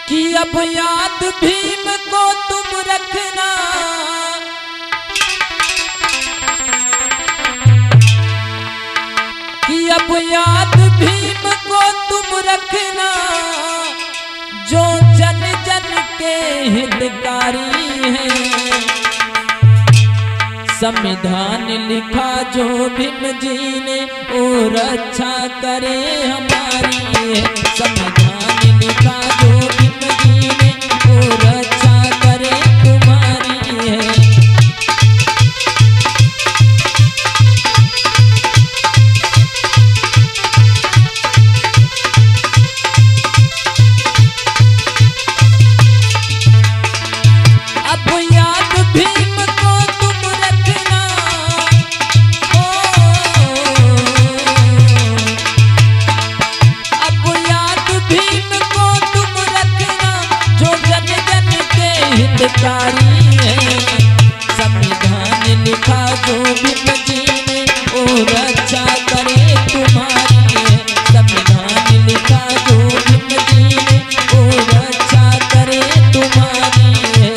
कि अब याद भीम को तुम रखना, कि अब याद भीम को तुम रखना, जो जन जन के हितकारी हैं। संविधान लिखा जो भीम जी ने और रक्षा करे हमारी। संविधान लिखा जो भीम जी ने और रक्षा करे तुम्हारी है। अब याद भीम को तुम रखना, अब याद भीम को तुम रखना, जो जन जन के हितकारी है। संविधान लिखा जो भीम जी ने और रक्षा करे तुम्हारी है। संविधान लिखा जो भीम जी ने और रक्षा करे तुम्हारी है।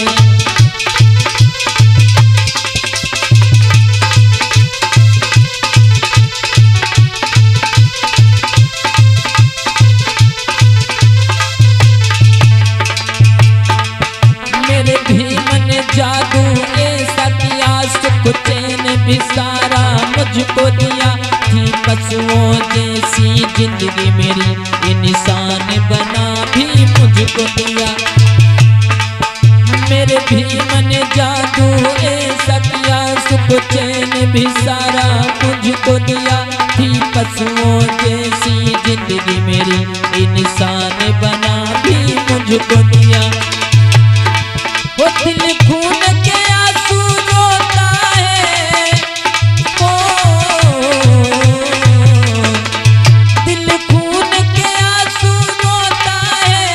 मेरे भीम ने जादू ऐसा किया, सुख चैन भी सारा मुझको दिया। थी पशुओं जैसी जिंदगी मेरी, ये निशान बना भी मुझको दिया। मेरे भीम ने जादू ऐसा किया, सुख चैन भी सारा मुझको दिया। थी पशुओं जैसी जिंदगी मेरी, ये निशान बना भी मुझको दिया। वो दिल खून के आंसू रोता है, दिल खून के आंसू रोता है,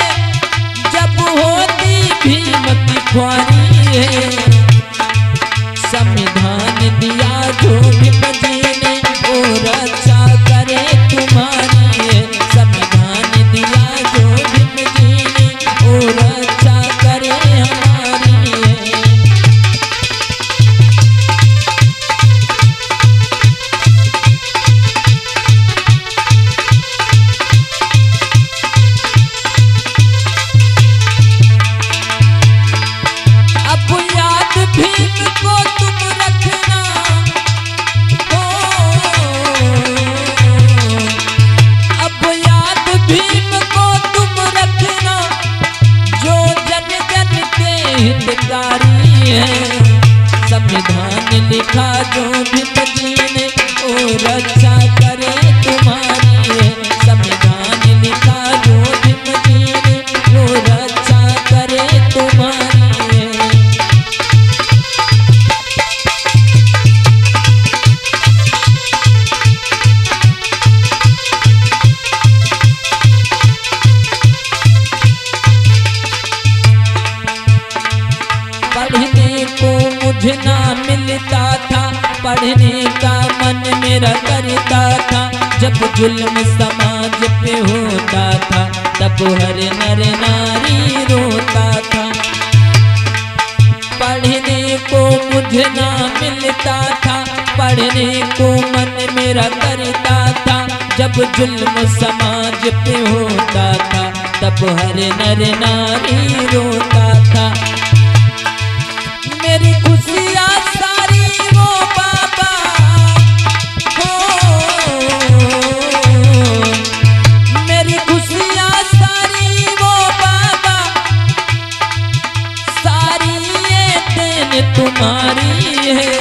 जब होती भीम की ख्वारी है। संविधान दिया जो भीम जी ने और रक्षा करे तुम्हारी है। संविधान दिया जो भीम जी ने और रक्षा करे हमारी है। अब याद भीम को तुम रखना, अब याद भीम को तुम रखना, जो जन जन के हितकारी है। संविधान लिखा जो भीम जी ने और रक्षा करे तुम्हारी है। संविधान लिखा जो भीम जी ने और रक्षा करे तुम्हारी है। पढ़ने को मुझे ना मिलता था, पढ़ने का मन मेरा करता था। जब जुल्म समाज पे होता था, तब हर नर नारी रोता था। पढ़ने को मुझे ना मिलता था, पढ़ने को मन मेरा करता था। जब जुल्म समाज पे होता था, तब हर नर नारी रोता था। मेरी खुशियाँ सारी वो बाबा मेरी खुशियाँ सारी वो बाबा, सारी ये देन तुम्हारी है।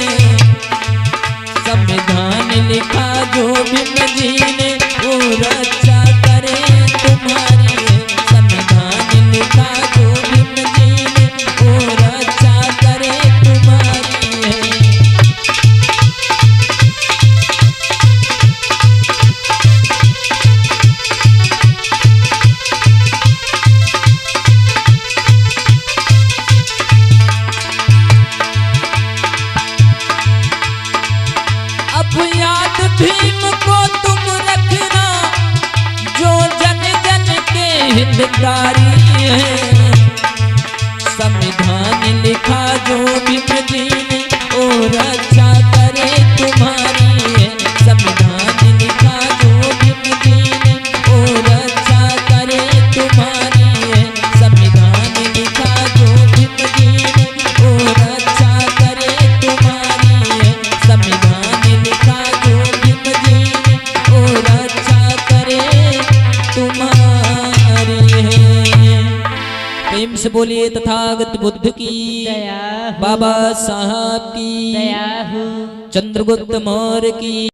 संविधान लिखा जो भीम जी ने वो रक्षा करे तुम्हारी है। संविधान लिखा जो भीम जी ने वो रक्षा करे तुम्हारी है। अब याद भीम को तुम रखना, जो जन जन के हितकारी है। संविधान लिखा जो भीम जी ने और रक्षा करे तुम्हारी है। संविधान लिखा जो भीम जी ने और रक्षा करे तुम्हारी है। संविधान लिखा जो भीम जी ने और रक्षा करे तुम्हारी है। संविधान लिखा जो भीम जी ने और रक्षा करे तुम्हारी है। प्रेम से बोलिए तथागत बुद्ध की दया हो, बाबा साहब की दया हो, चंद्रगुप्त मौर्य की।